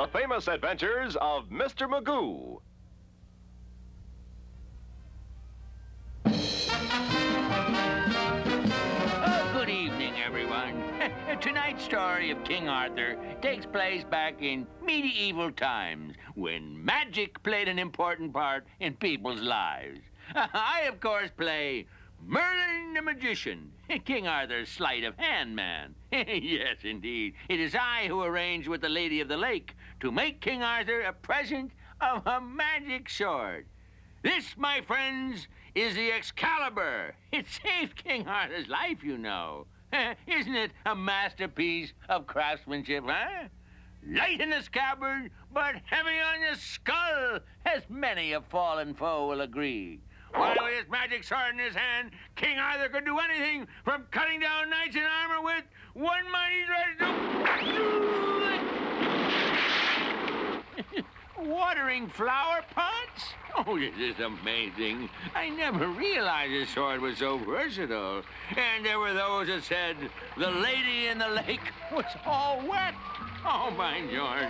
The famous adventures of Mr. Magoo. Oh, good evening, everyone. Tonight's story of King Arthur takes place back in medieval times when magic played an important part in people's lives. I, of course, play Merlin the Magician, King Arthur's sleight of hand man. Yes, indeed. It is I who arranged with the Lady of the Lake to make King Arthur a present of a magic sword. This, my friends, is the Excalibur. It saved King Arthur's life, you know. Isn't it a masterpiece of craftsmanship, huh? Light in the scabbard, but heavy on the skull, as many a fallen foe will agree. While with his magic sword in his hand, King Arthur could do anything from cutting down knights in armor with one mighty thrust. Watering flower pots? Oh, this is amazing. I never realized his sword was so versatile. And there were those that said the lady in the lake was all wet. Oh, my George.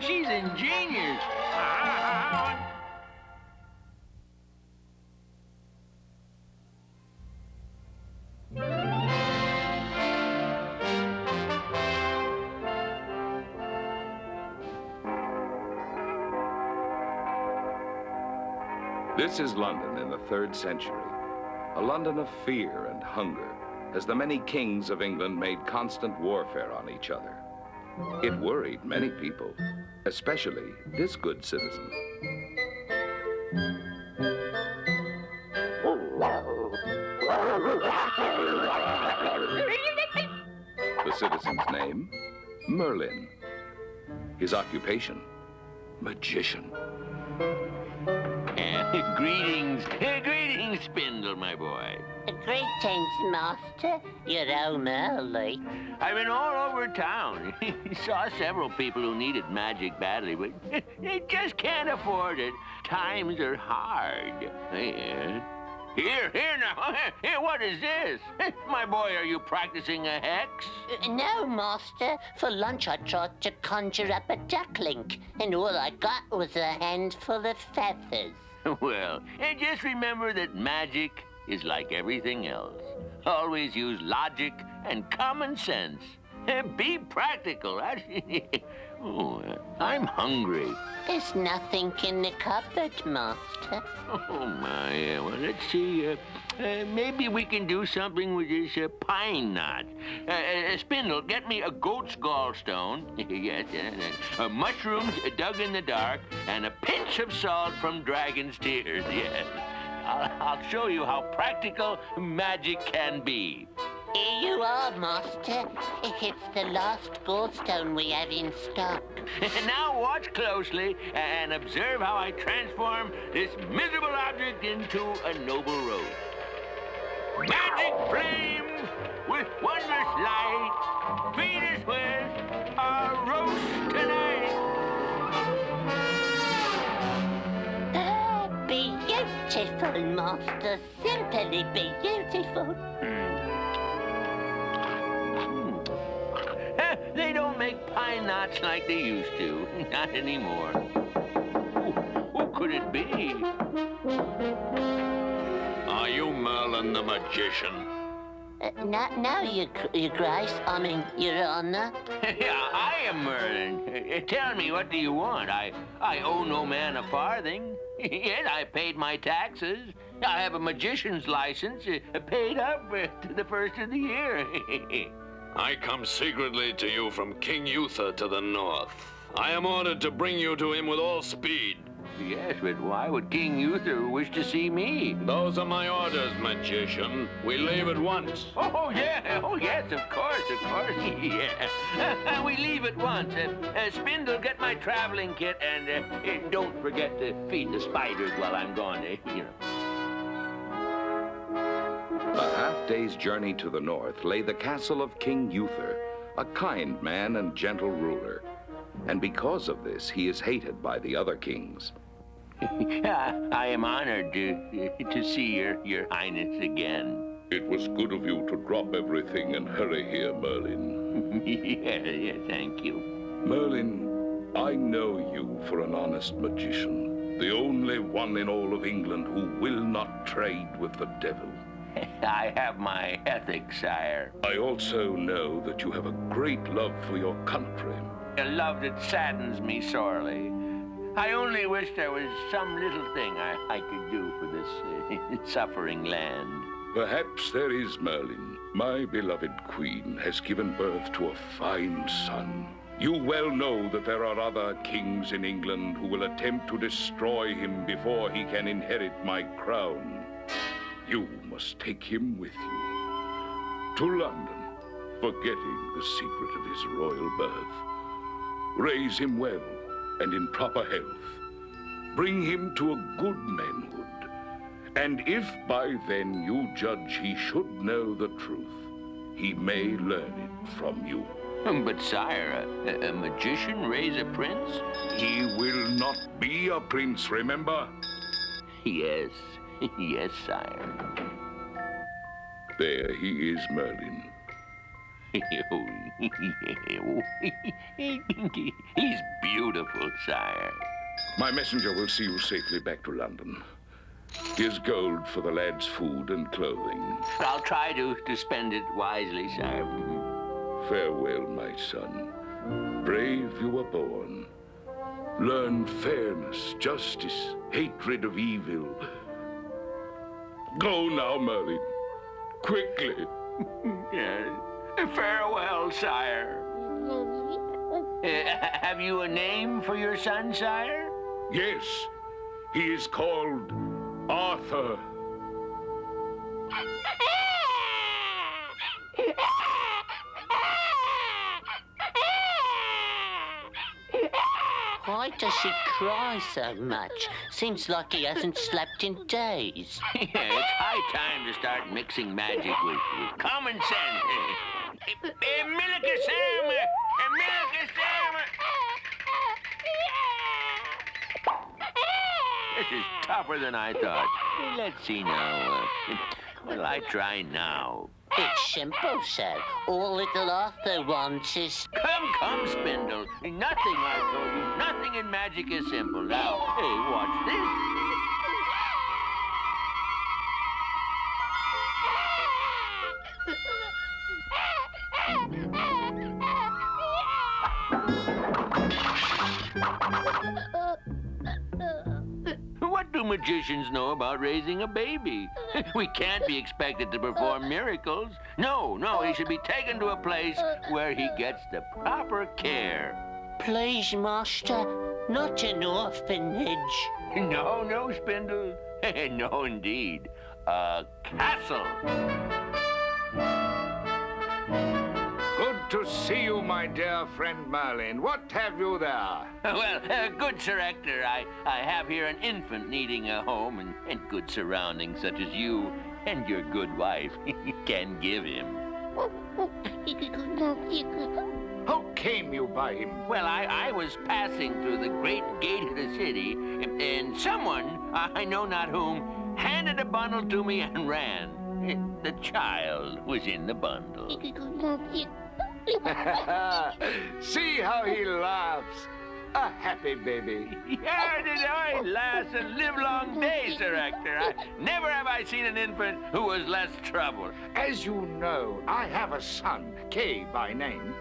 She's ingenious. This is London in the 3rd century, a London of fear and hunger, as the many kings of England made constant warfare on each other. It worried many people, especially this good citizen. The citizen's name, Merlin. His occupation, magician. Greetings, Spindle, my boy. Greetings, Master. You're home early. I've been all over town. Saw several people who needed magic badly, but they just can't afford it. Times are hard. Here now. Here, what is this? My boy, are you practicing a hex? No, Master. For lunch, I tried to conjure up a duckling, and all I got was a handful of feathers. Well, and just remember that magic is like everything else. Always use logic and common sense. Be practical. Oh, I'm hungry. There's nothing in the cupboard, Master. Oh, my. Well, let's see. Maybe we can do something with this pine knot. Spindle, get me a goat's gallstone. Yes. Mushrooms dug in the dark, and a pinch of salt from dragon's tears. Yes. I'll show you how practical magic can be. Here you are, Master. It's the last gallstone we have in stock. Now watch closely and observe how I transform this miserable object into a noble rose. Magic flame with wondrous light, feed us with our roast tonight. Beautiful, Master. Simply beautiful. They don't make pine knots like they used to. Not anymore. Who could it be? Are you Merlin the Magician? No, Your Grace. I mean, Your Honor. Yeah, I am Merlin. Tell me, what do you want? I owe no man a farthing. Yet I paid my taxes. I have a magician's license, paid up to the first of the year. I come secretly to you from King Uther to the north. I am ordered to bring you to him with all speed. Yes, but why would King Uther wish to see me? Those are my orders, magician. We leave at once. Oh, yeah. Oh, yes, of course. Yeah. We leave at once. Spindle, get my traveling kit, and don't forget to feed the spiders while I'm gone, you know. A half-day's journey to the north lay the castle of King Uther, a kind man and gentle ruler. And because of this, he is hated by the other kings. I am honored to see your Highness again. It was good of you to drop everything and hurry here, Merlin. Yeah, thank you. Merlin, I know you for an honest magician, the only one in all of England who will not trade with the devil. I have my ethics, sire. I also know that you have a great love for your country. A love that saddens me sorely. I only wish there was some little thing I could do for this suffering land. Perhaps there is, Merlin. My beloved queen has given birth to a fine son. You well know that there are other kings in England who will attempt to destroy him before he can inherit my crown. You must take him with you to London, forgetting the secret of his royal birth. Raise him well and in proper health. Bring him to a good manhood. And if by then you judge he should know the truth, he may learn it from you. But sire, a magician raise a prince? He will not be a prince, remember? Yes, yes, sire. There he is, Merlin. He's beautiful, sire. My messenger will see you safely back to London. Here's gold for the lad's food and clothing. I'll try to spend it wisely, sire. Farewell, my son. Brave you were born. Learn fairness, justice, hatred of evil. Go now, Merlin. Quickly. Yes. Farewell, sire. Have you a name for your son, sire? Yes, he is called Arthur. Why does he cry so much? Seems like he hasn't slept in days. Yeah, it's high time to start mixing magic with common sense. Milk-a-sam! This is tougher than I thought. Let's see now. What'll I try now? It's simple, sir. All little Arthur wants is... Come, Spindle. Nothing, I told you. Nothing in magic is simple. Now, hey, watch this. What do magicians know about raising a baby? We can't be expected to perform miracles. No, he should be taken to a place where he gets the proper care. Please, master, not an orphanage. No, Spindle. No, indeed. A castle. Good to see you, my dear friend Merlin. What have you there? Well, good Sir Ector, I have here an infant needing a home and good surroundings such as you and your good wife can give him. How came you by him? Well, I was passing through the great gate of the city, and someone, I know not whom, handed a bundle to me and ran. The child was in the bundle. See how he laughs. A happy baby. Yeah, did I last a livelong day, Sir Ector. Never have I seen an infant who was less trouble. As you know, I have a son, Kay by name.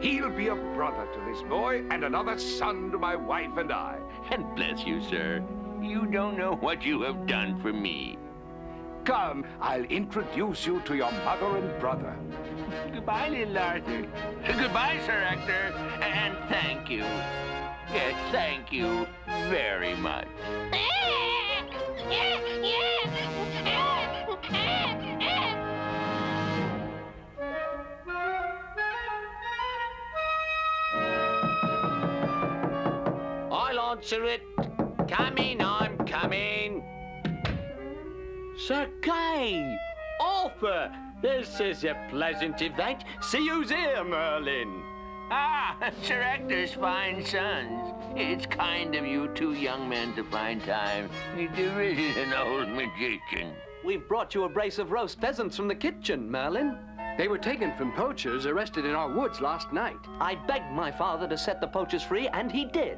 He'll be a brother to this boy and another son to my wife and I. And bless you, sir, you don't know what you have done for me. Come, I'll introduce you to your mother and brother. Goodbye, little Arthur. Goodbye, Sir Ector, and thank you. Yes, thank you very much. I'll answer it. Coming, I'm coming. Sir Kay! Arthur! This is a pleasant event. See who's here, Merlin. Ah, Sir Ector's fine sons. It's kind of you two young men to find time. There is an old magician. We've brought you a brace of roast pheasants from the kitchen, Merlin. They were taken from poachers arrested in our woods last night. I begged my father to set the poachers free, and he did.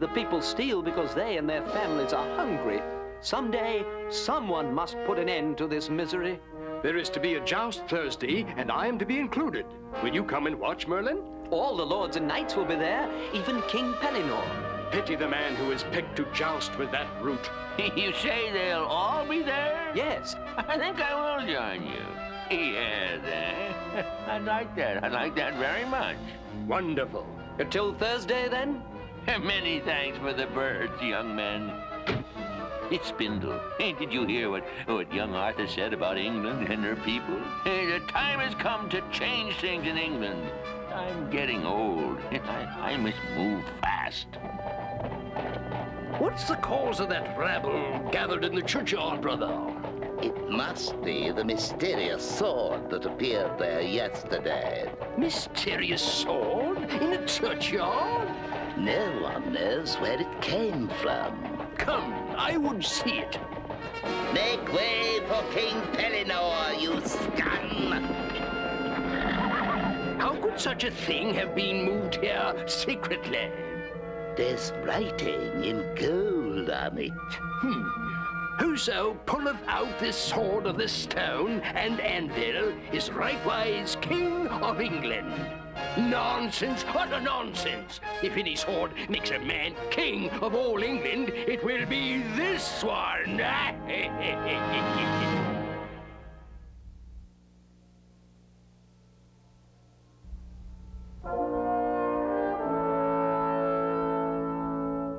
The people steal because they and their families are hungry. Someday, someone must put an end to this misery. There is to be a joust Thursday, and I am to be included. Will you come and watch, Merlin? All the lords and knights will be there, even King Pellinore. Pity the man who is picked to joust with that brute. You say they'll all be there? Yes. I think I will join you. Yes, eh? I like that. I like that very much. Wonderful. Until Thursday, then? Many thanks for the birds, young men. It's Spindle. Did you hear what young Arthur said about England and her people? The time has come to change things in England. I'm getting old. I must move fast. What's the cause of that rabble gathered in the churchyard, brother? It must be the mysterious sword that appeared there yesterday. Mysterious sword? In a churchyard? No one knows where it came from. Come, I would see it. Make way for King Pellinore, you scum! How could such a thing have been moved here secretly? There's writing in gold on it. Whoso pulleth out this sword of this stone and anvil is rightwise King of England. Nonsense, utter nonsense. If any sword makes a man king of all England, it will be this one.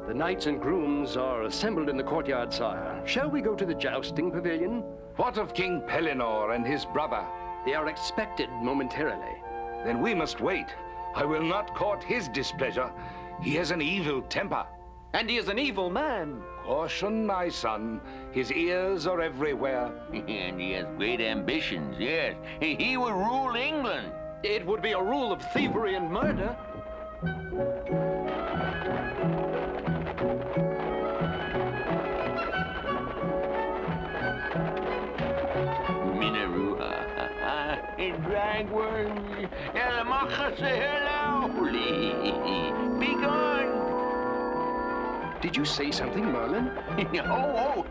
The knights and grooms are assembled in the courtyard, sire. Shall we go to the jousting pavilion? What of King Pellinore and his brother? They are expected momentarily. Then we must wait. I will not court his displeasure. He has an evil temper. And he is an evil man. Caution, my son. His ears are everywhere. And he has great ambitions, yes. He will rule England. It would be a rule of thievery and murder. Dragworms, be gone! Did you say something, Merlin?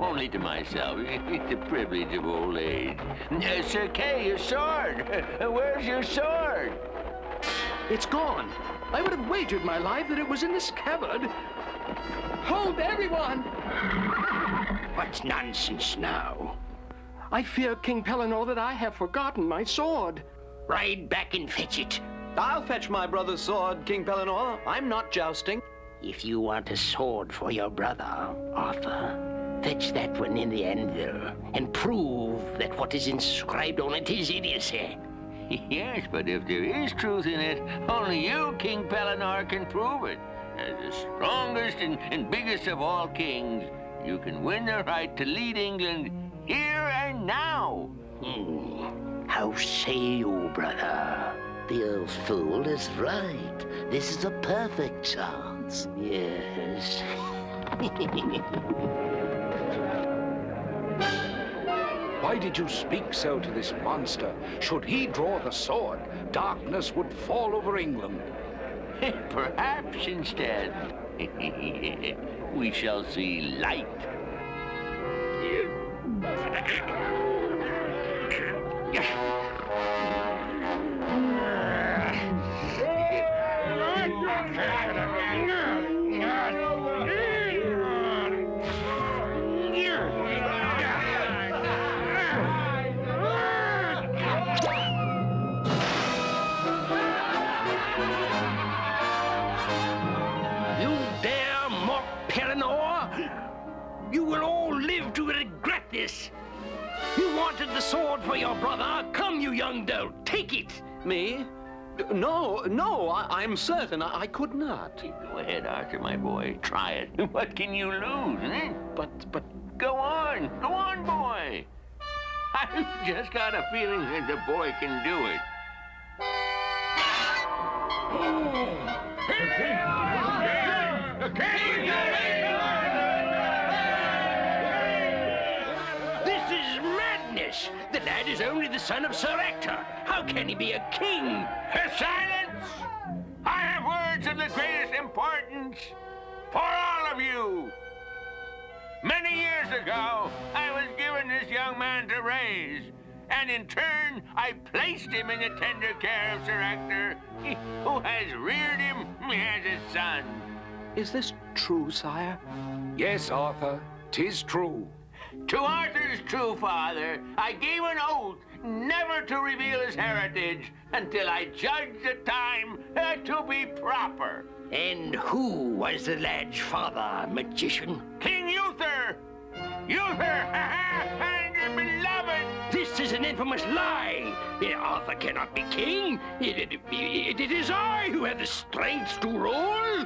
Only to myself. It's the privilege of old age. Sir Kay, your sword. Where's your sword? It's gone. I would have wagered my life that it was in this cupboard. Hold, everyone! What's nonsense now? I fear, King Pellinore, that I have forgotten my sword. Ride back and fetch it. I'll fetch my brother's sword, King Pellinore. I'm not jousting. If you want a sword for your brother, Arthur, fetch that one in the anvil and prove that what is inscribed on it is idiocy. Yes, but if there is truth in it, only you, King Pellinore, can prove it. As the strongest and biggest of all kings, you can win the right to lead England here and now. How say you, brother? The old fool is right. This is a perfect chance. Yes. Why did you speak so to this monster? Should he draw the sword, darkness would fall over England. Perhaps instead, we shall see light. You dare mock Pellinore? You will all live to regret this. You wanted the sword for your brother. Come, you young dolt, take it. Me? No, I'm certain I could not. Go ahead, Arthur, my boy. Try it. What can you lose, eh? But... Go on, boy. I've just got a feeling that the boy can do it. This is madness. madness. The lad is only the son of Sir Ector. How can he be a king? Silence! I have words of the greatest importance for all of you. Many years ago, I was given this young man to raise, and in turn, I placed him in the tender care of Sir Ector, who has reared him as a son. Is this true, sire? Yes, Arthur, 'tis true. To Arthur's true father, I gave an oath never to reveal his heritage until I judged the time to be proper. And who was the lad's father, magician? King Uther! Uther, and beloved! This is an infamous lie. Arthur cannot be king. It is I who have the strength to rule.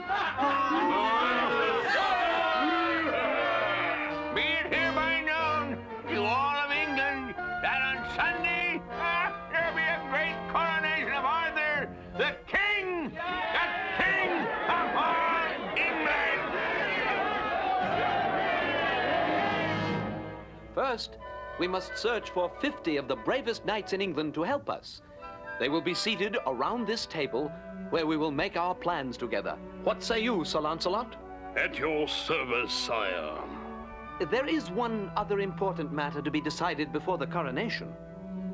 Be it hereby known to all of England that on Sunday there'll be a great coronation of Arthur, the king of all England. First, we must search for 50 of the bravest knights in England to help us. They will be seated around this table where we will make our plans together. What say you, Sir Lancelot? At your service, sire. There is one other important matter to be decided before the coronation.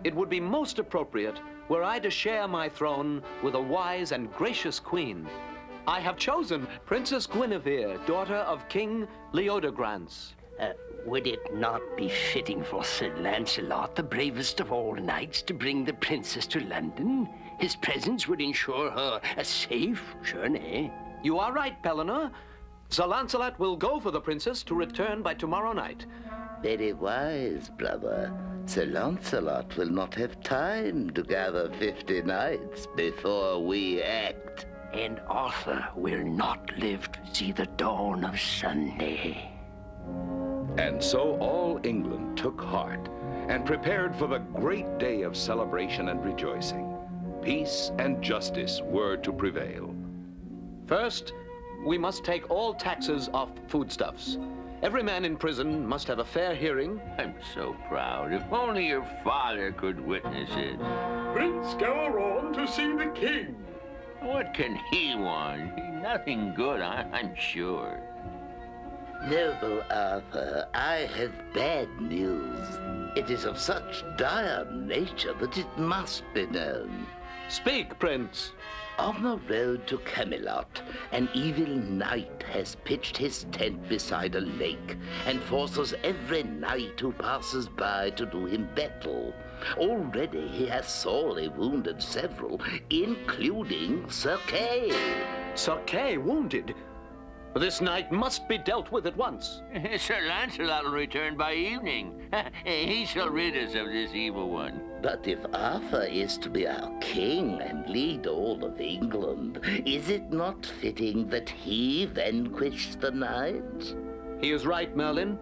It would be most appropriate were I to share my throne with a wise and gracious queen. I have chosen Princess Guinevere, daughter of King Leodegrance. Would it not be fitting for Sir Lancelot, the bravest of all knights, to bring the princess to London? His presence would ensure her a safe journey. You are right, Pellinore. Sir Lancelot will go for the princess to return by tomorrow night. Very wise, brother. Sir Lancelot will not have time to gather 50 knights before we act. And Arthur will not live to see the dawn of Sunday. And so all England took heart and prepared for the great day of celebration and rejoicing. Peace and justice were to prevail. First, we must take all taxes off foodstuffs. Every man in prison must have a fair hearing. I'm so proud. If only your father could witness it. Prince Galaron to see the king. What can he want? Nothing good, I'm sure. Noble Arthur, I have bad news. It is of such dire nature that it must be known. Speak, Prince. On the road to Camelot, an evil knight has pitched his tent beside a lake and forces every knight who passes by to do him battle. Already he has sorely wounded several, including Sir Kay. Sir Kay wounded? This knight must be dealt with at once. Sir Lancelot will return by evening. He shall rid us of this evil one. But if Arthur is to be our king and lead all of England, is it not fitting that he vanquish the knight? He is right, Merlin.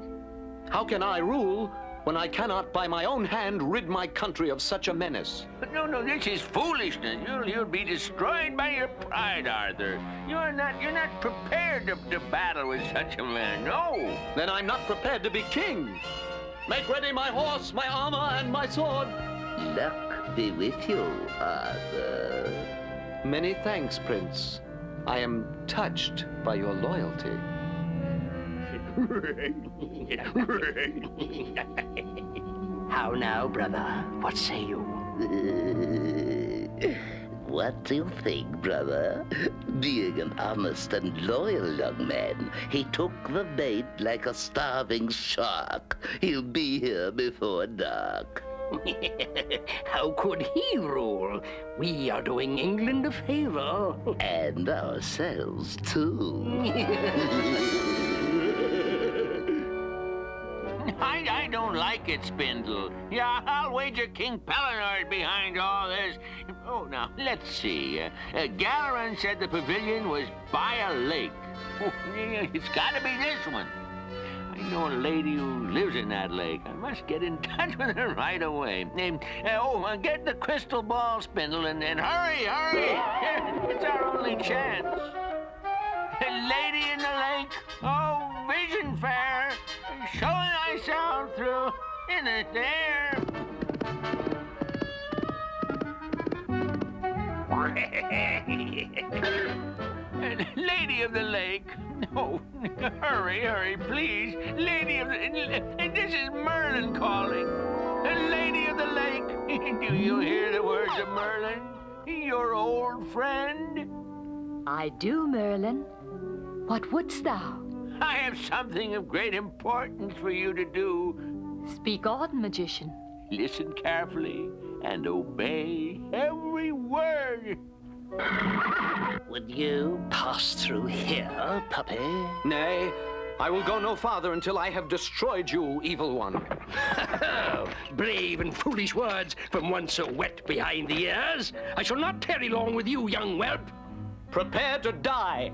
How can I rule when I cannot by my own hand rid my country of such a menace? But no, this is foolishness. You'll be destroyed by your pride, Arthur. You're not prepared to battle with such a man, no. Then I'm not prepared to be king. Make ready my horse, my armor, and my sword. Luck be with you, Arthur. Many thanks, Prince. I am touched by your loyalty. How now, brother? What say you? What do you think, brother? Being an honest and loyal young man, he took the bait like a starving shark. He'll be here before dark. How could he rule? We are doing England a favor. And ourselves, too. I don't like it, Spindle. Yeah, I'll wager King Pellinore is behind all this. Oh, now, let's see. Galaron said the pavilion was by a lake. Oh, it's got to be this one. I know a lady who lives in that lake. I must get in touch with her right away. Get the crystal ball, Spindle, and hurry. It's our only chance. Lady in the lake, oh, vision fair, showing thyself through in the air. Lady of the Lake. No, hurry, please. Lady of the... This is Merlin calling. Lady of the Lake. Do you hear the words of Merlin? Your old friend? I do, Merlin. What wouldst thou? I have something of great importance for you to do. Speak on, magician. Listen carefully and obey every word. Would you pass through here, puppy? Nay, I will go no farther until I have destroyed you, evil one. Brave and foolish words from one so wet behind the ears. I shall not tarry long with you, young whelp. Prepare to die.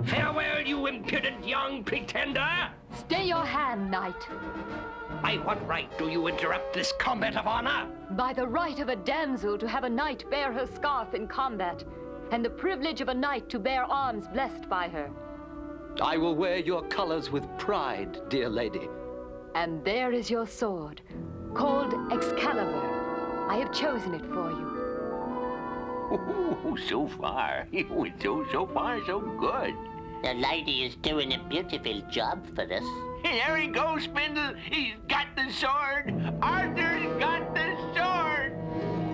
Farewell, you impudent young pretender! Stay your hand, knight. By what right do you interrupt this combat of honor? By the right of a damsel to have a knight bear her scarf in combat, and the privilege of a knight to bear arms blessed by her. I will wear your colors with pride, dear lady. And there is your sword, called Excalibur. I have chosen it for you. Ooh, so far. So far, so good. The lady is doing a beautiful job for us. There he goes, Spindle. He's got the sword. Arthur's got the sword.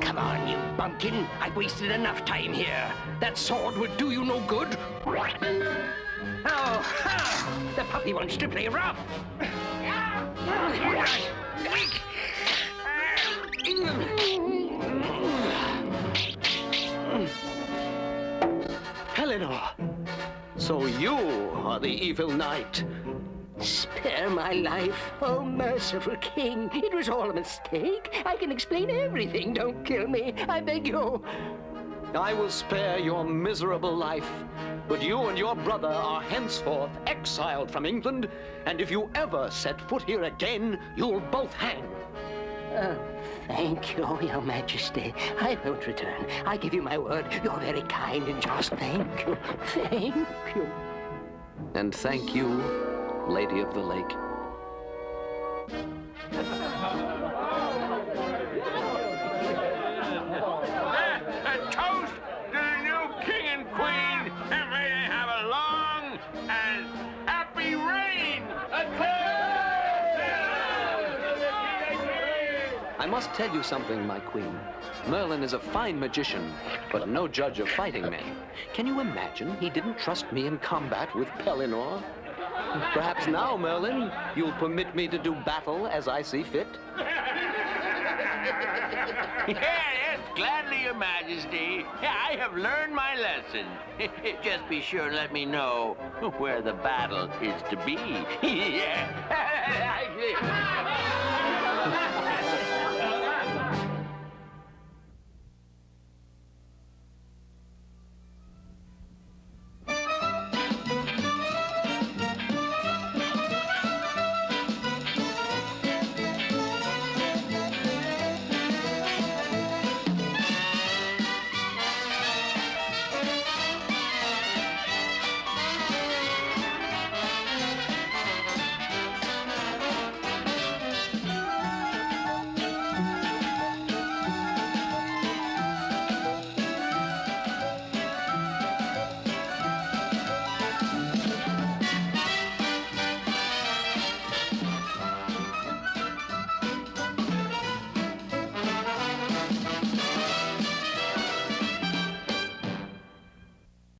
Come on, you bumpkin. I've wasted enough time here. That sword would do you no good. Oh, ha! The puppy wants to play rough. Pellinore, so you are the evil knight. Spare my life, oh merciful king. It was all a mistake. I can explain everything. Don't kill me, I beg you. I will spare your miserable life, but you and your brother are henceforth exiled from England, and if you ever set foot here again, you'll both hang. Thank you, your majesty. I won't return. I give you my word. You're very kind and just. Thank you. Thank you. And thank you, Lady of the Lake. A toast to the new king and queen, and may they have a long and happy reign. I must tell you something, my queen. Merlin is a fine magician, but no judge of fighting men. Can you imagine he didn't trust me in combat with Pellinore? Perhaps now, Merlin, you'll permit me to do battle as I see fit? Yes, gladly, your majesty. I have learned my lesson. Just be sure to let me know where the battle is to be. Yeah.